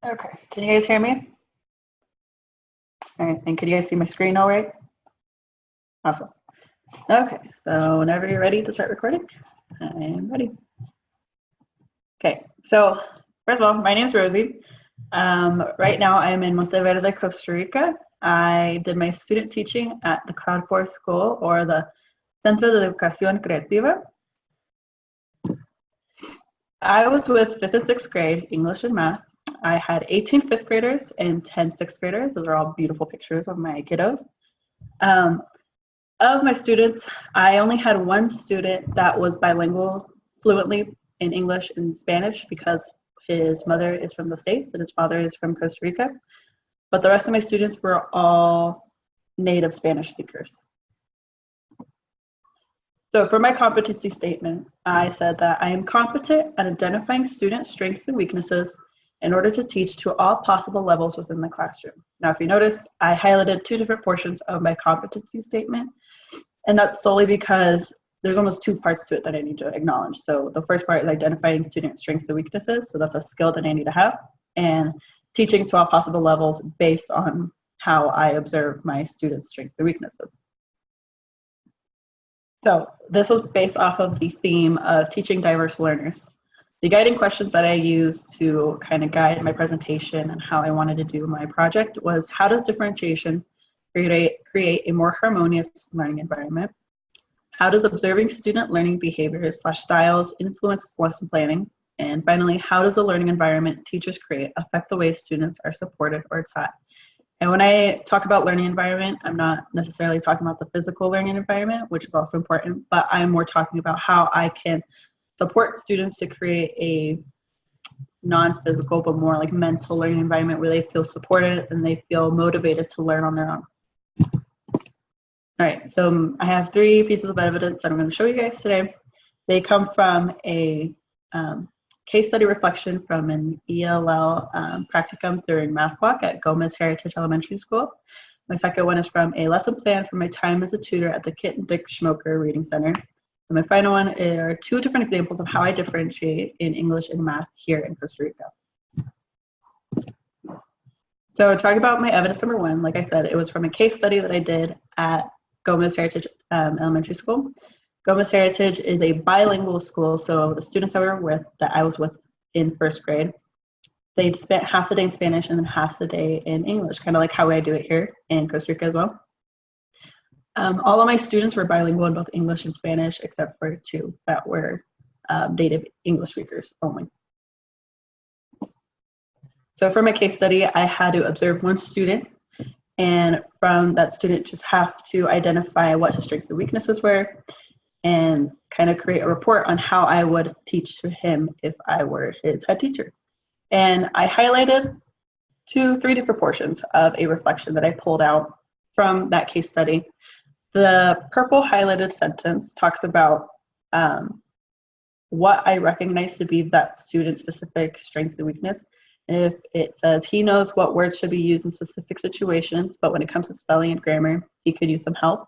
Okay, can you guys hear me? All right, and can you guys see my screen all right? Awesome. Okay, so whenever you're ready to start recording, I am ready. Okay, so first of all, my name is Rosie. Right now I'm in Monteverde, Costa Rica. I did my student teaching at the Cloud Forest School, or the Centro de Educación Creativa. I was with 5th and 6th grade, English and math. I had 18 fifth graders and 10 sixth graders. Those are all beautiful pictures of my kiddos. Of my students, I only had one student that was bilingual fluently in English and Spanish because his mother is from the States and his father is from Costa Rica. But the rest of my students were all native Spanish speakers. So for my competency statement, I said that I am competent at identifying student strengths and weaknesses in order to teach to all possible levels within the classroom. Now, if you notice, I highlighted two different portions of my competency statement, and that's solely because there's almost two parts to it that I need to acknowledge. So the first part is identifying student strengths and weaknesses. So that's a skill that I need to have, and teaching to all possible levels based on how I observe my students' strengths and weaknesses. So this was based off of the theme of teaching diverse learners. The guiding questions that I used to kind of guide my presentation and how I wanted to do my project was, how does differentiation create a more harmonious learning environment? How does observing student learning behaviors / styles influence lesson planning? And finally, how does a learning environment teachers create affect the way students are supported or taught? And when I talk about learning environment, I'm not necessarily talking about the physical learning environment, which is also important, but I'm more talking about how I can support students to create a non-physical but more like mental learning environment where they feel supported and they feel motivated to learn on their own. All right, so I have 3 pieces of evidence that I'm going to show you guys today. They come from a case study reflection from an ELL practicum during math block at Gomez Heritage Elementary School. My second one is from a lesson plan from my time as a tutor at the Kit and Dick Schmoker Reading Center. And my final one are 2 different examples of how I differentiate in English and math here in Costa Rica. So talking about my evidence number 1, like I said, it was from a case study that I did at Gomez Heritage Elementary School. Gomez Heritage is a bilingual school, so the students that I was with in 1st grade, they spent half the day in Spanish and then half the day in English, kind of like how I do it here in Costa Rica as well. All of my students were bilingual in both English and Spanish, except for 2 that were native English speakers only. So for my case study, I had to observe one student, and from that student just have to identify what his strengths and weaknesses were, and kind of create a report on how I would teach to him if I were his head teacher. And I highlighted 3 different portions of a reflection that I pulled out from that case study. The purple highlighted sentence talks about what I recognize to be that student-specific strengths and weakness. If it says he knows what words should be used in specific situations, but when it comes to spelling and grammar, he could use some help.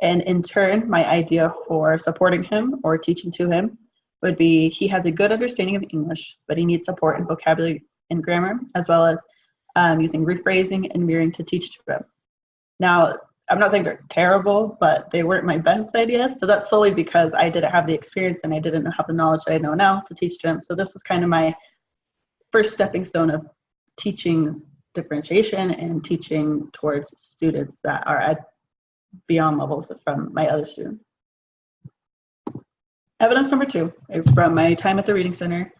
And in turn, my idea for supporting him or teaching to him would be, he has a good understanding of English, but he needs support in vocabulary and grammar, as well as using rephrasing and mirroring to teach to him. Now, I'm not saying they're terrible, but they weren't my best ideas, but that's solely because I didn't have the experience and I didn't have the knowledge that I know now to teach to him. So this was kind of my first stepping stone of teaching differentiation and teaching towards students that are at beyond levels from my other students. Evidence number 2 is from my time at the Reading Center.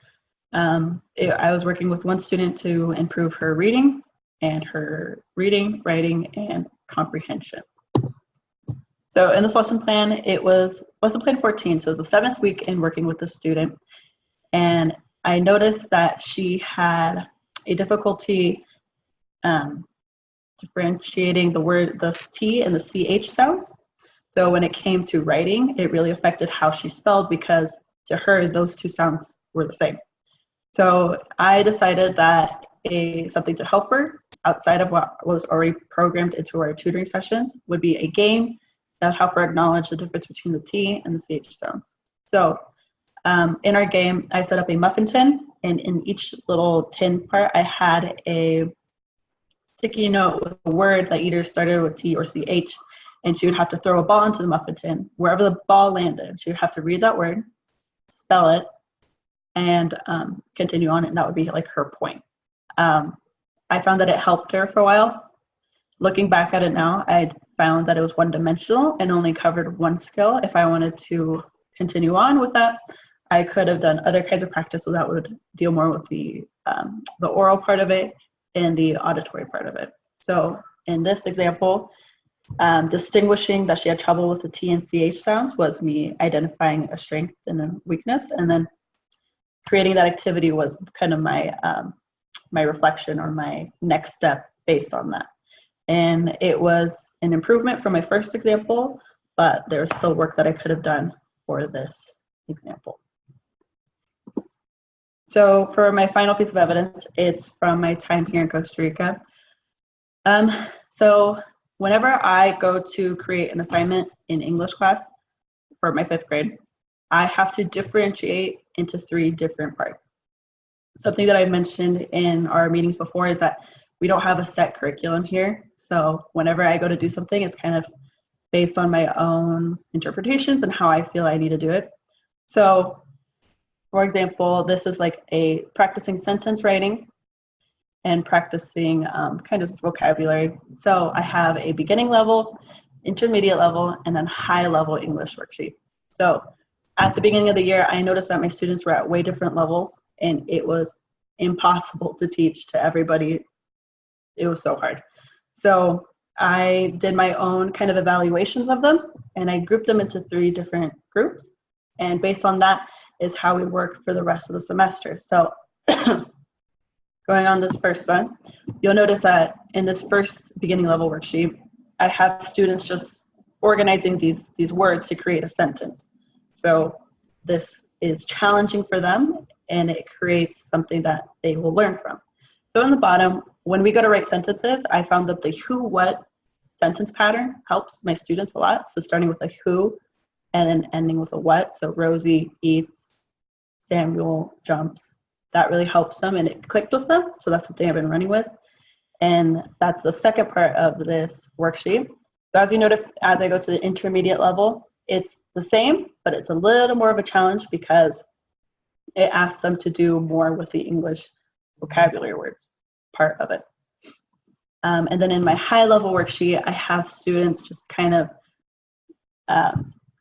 I was working with one student to improve her reading, writing, and comprehension. So in this lesson plan, it was lesson plan 14, so it was the 7th week in working with the student, and I noticed that she had a difficulty differentiating the T and the CH sounds. So when it came to writing, it really affected how she spelled, because to her, those 2 sounds were the same. So I decided that something to help her outside of what was already programmed into our tutoring sessions would be a game that would help her acknowledge the difference between the T and the CH sounds. So in our game, I set up a muffin tin, and in each little tin part, I had a sticky note with a word that either started with T or CH, and she would have to throw a ball into the muffin tin. Wherever the ball landed, she would have to read that word, spell it, and continue on, and that would be like her point. I found that it helped her for a while. Looking back at it now, I found that it was one-dimensional and only covered one skill. If I wanted to continue on with that, I could have done other kinds of practice, so that would deal more with the oral part of it and the auditory part of it. So in this example, distinguishing that she had trouble with the T and CH sounds was me identifying a strength and a weakness, and then creating that activity was kind of my my reflection or my next step based on that. And it was an improvement from my first example, but there's still work that I could have done for this example. So for my final piece of evidence, it's from my time here in Costa Rica. So whenever I go to create an assignment in English class for my 5th grade, I have to differentiate into 3 different parts. Something that I mentioned in our meetings before is that we don't have a set curriculum here. So whenever I go to do something, it's kind of based on my own interpretations and how I feel I need to do it. So for example, this is like a practicing sentence writing and practicing kind of vocabulary. So I have a beginning level, intermediate level, and then high level English worksheet. So at the beginning of the year, I noticed that my students were at way different levels, and it was impossible to teach to everybody. It was so hard. So I did my own kind of evaluations of them, and I grouped them into 3 different groups. And based on that is how we work for the rest of the semester. So going on this first one, you'll notice that in this first beginning level worksheet, I have students just organizing these words to create a sentence. So this is challenging for them, and it creates something that they will learn from. So in the bottom, when we go to write sentences, I found that the who, what sentence pattern helps my students a lot. So starting with a who and then ending with a what. So Rosie eats, Samuel jumps. That really helps them, and it clicked with them. So that's something I've been running with. And that's the second part of this worksheet. So as you notice, as I go to the intermediate level, it's the same, but it's a little more of a challenge because it asks them to do more with the English vocabulary words part of it. And then in my high level worksheet, I have students just kind of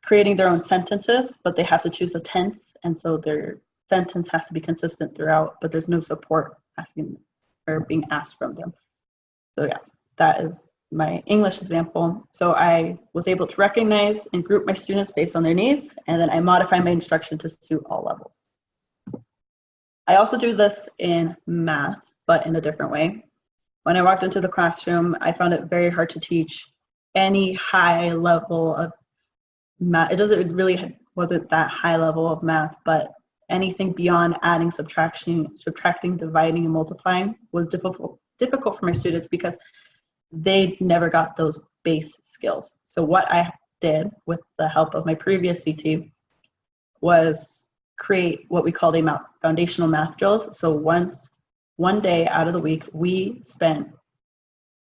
creating their own sentences, but they have to choose a tense, and so their sentence has to be consistent throughout, but there's no support asking or being asked from them. So yeah, that is my English example. So I was able to recognize and group my students based on their needs, and then I modify my instruction to suit all levels. I also do this in math, but in a different way. When I walked into the classroom, I found it very hard to teach any high level of math. It really wasn't that high level of math, but anything beyond adding, subtracting, dividing, and multiplying was difficult for my students because they never got those base skills. So what I did with the help of my previous CT was create what we called a foundational math drills. So one day out of the week, we spent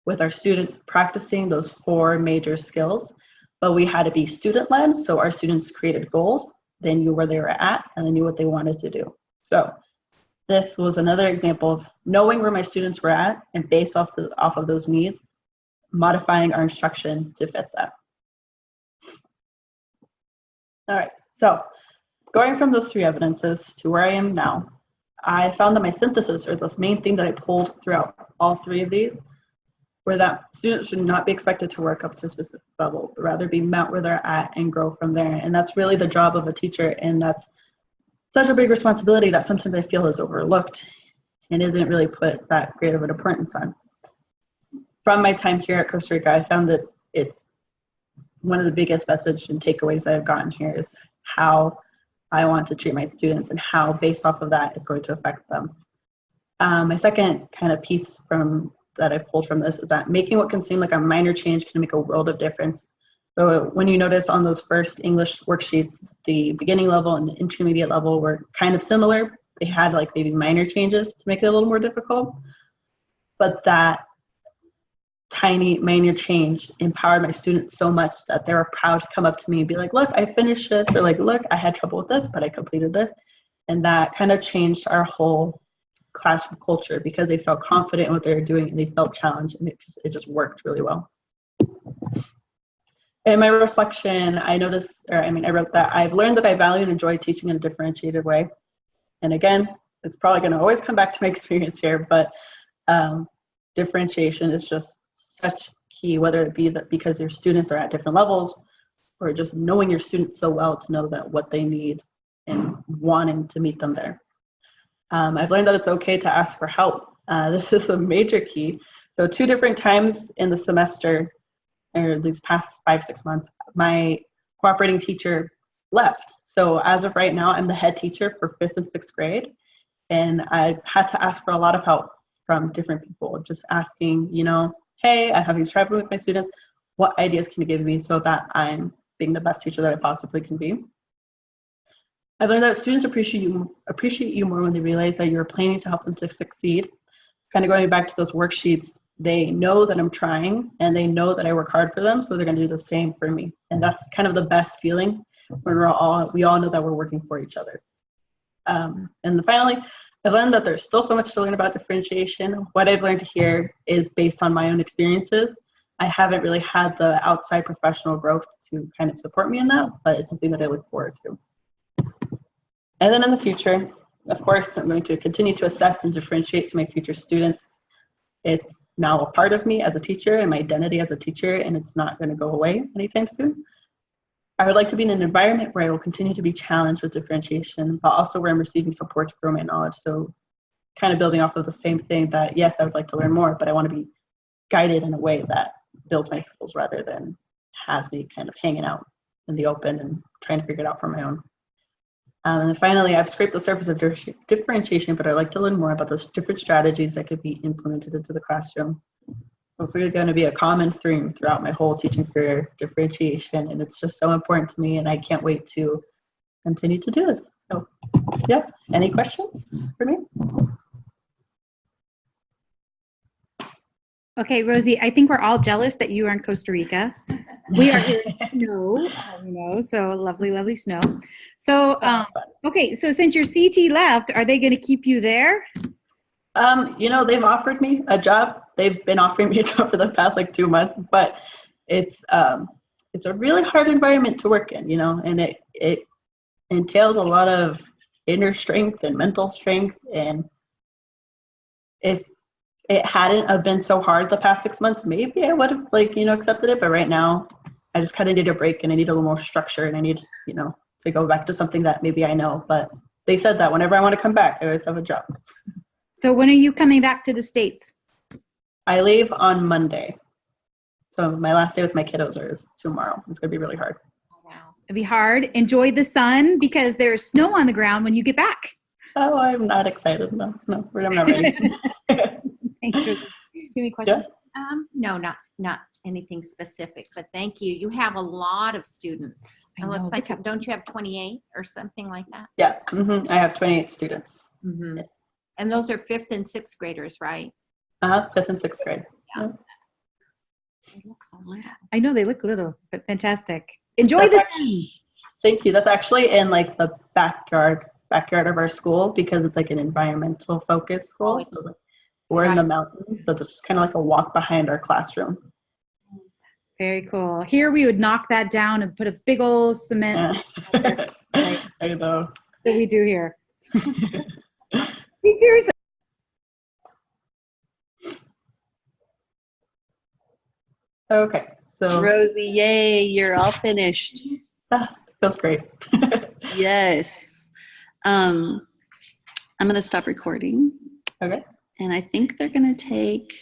with our students practicing those 4 major skills, but we had to be student-led. So our students created goals, they knew where they were at, and they knew what they wanted to do. So this was another example of knowing where my students were at, and based off of those needs, modifying our instruction to fit that. All right, so going from those 3 evidences to where I am now, I found that my synthesis, or the main thing that I pulled throughout all 3 of these, were that students should not be expected to work up to a specific level, but rather be met where they're at and grow from there. And that's really the job of a teacher, and that's such a big responsibility that sometimes I feel is overlooked and isn't really put that great of an importance on. From my time here at Costa Rica, I found that it's one of the biggest messages and takeaways that I've gotten here is how I want to treat my students and how based off of that is going to affect them. My second kind of piece that I pulled from this is that making what can seem like a minor change can make a world of difference. So when you notice on those first English worksheets, the beginning level and the intermediate level were kind of similar. They had like maybe minor changes to make it a little more difficult, but that tiny minor change empowered my students so much that they were proud to come up to me and be like, look, I finished this, or like, look, I had trouble with this, but I completed this. And that kind of changed our whole classroom culture because they felt confident in what they were doing and they felt challenged, and it just worked really well. In my reflection, I wrote that I've learned that I value and enjoy teaching in a differentiated way. And again, it's probably going to always come back to my experience here, but differentiation is just such key, whether it be that because your students are at different levels or just knowing your students so well to know that what they need and wanting to meet them there. I've learned that it's okay to ask for help. This is a major key. So 2 different times in the semester, or these past 5-6 months, my cooperating teacher left. So as of right now, I'm the head teacher for 5th and 6th grade. And I've had to ask for a lot of help from different people, just asking, hey, I'm having trouble with my students. What ideas can you give me so that I'm being the best teacher that I possibly can be? I've learned that students appreciate you more when they realize that you're planning to help them to succeed. Kind of going back to those worksheets, they know that I'm trying and they know that I work hard for them, so they're going to do the same for me. And that's kind of the best feeling when we all know that we're working for each other. And then finally, I've learned that there's still so much to learn about differentiation. What I've learned here is based on my own experiences. I haven't really had the outside professional growth to kind of support me in that, but it's something that I look forward to. And then in the future, of course, I'm going to continue to assess and differentiate to my future students. It's now a part of me as a teacher and my identity as a teacher, and it's not going to go away anytime soon. I would like to be in an environment where I will continue to be challenged with differentiation, but also where I'm receiving support to grow my knowledge. So kind of building off of the same thing that, yes, I would like to learn more, but I want to be guided in a way that builds my skills rather than has me kind of hanging out in the open and trying to figure it out for my own. And then finally, I've scraped the surface of differentiation, but I'd like to learn more about those different strategies that could be implemented into the classroom. It's really going to be a common theme throughout my whole teaching career, differentiation, and it's just so important to me, and I can't wait to continue to do this. So, yeah, any questions for me? Okay, Rosie, I think we're all jealous that you are in Costa Rica. We are here in snow, so lovely, lovely snow. So, okay, so since your CT left, are they going to keep you there? They've offered me a job. They've been offering me a job for the past 2 months, but it's a really hard environment to work in, and it entails a lot of inner strength and mental strength. And if it hadn't have been so hard the past 6 months, maybe I would have accepted it. But right now, I just kind of need a break and I need a little more structure and I need, to go back to something that maybe I know. But they said that whenever I want to come back, I always have a job. So when are you coming back to the States? I leave on Monday. So my last day with my kiddos is tomorrow. It's going to be really hard. Oh, wow. It'll be hard. Enjoy the sun because there's snow on the ground when you get back. Oh, I'm not excited. No, I'm not ready. Thanks. Do you have any questions? Yeah. No, not anything specific, but thank you. You have a lot of students. It looks like, don't you have 28 or something like that? Yeah, I have 28 students. Mm-hmm. Yes. And those are 5th and 6th graders, right? 5th and 6th grade. Yeah. They look so little. I know they look little, but fantastic. Enjoy the sun. Thank you. That's actually in the backyard of our school because it's an environmental focused school. So we're in the mountains, so it's just kind of like a walk behind our classroom. Very cool. Here we would knock that down and put a big old cement. I know. That we do here. Seriously. Okay, so Rosie, yay, you're all finished. Feels great. Yes. I'm going to stop recording. Okay. And I think they're going to take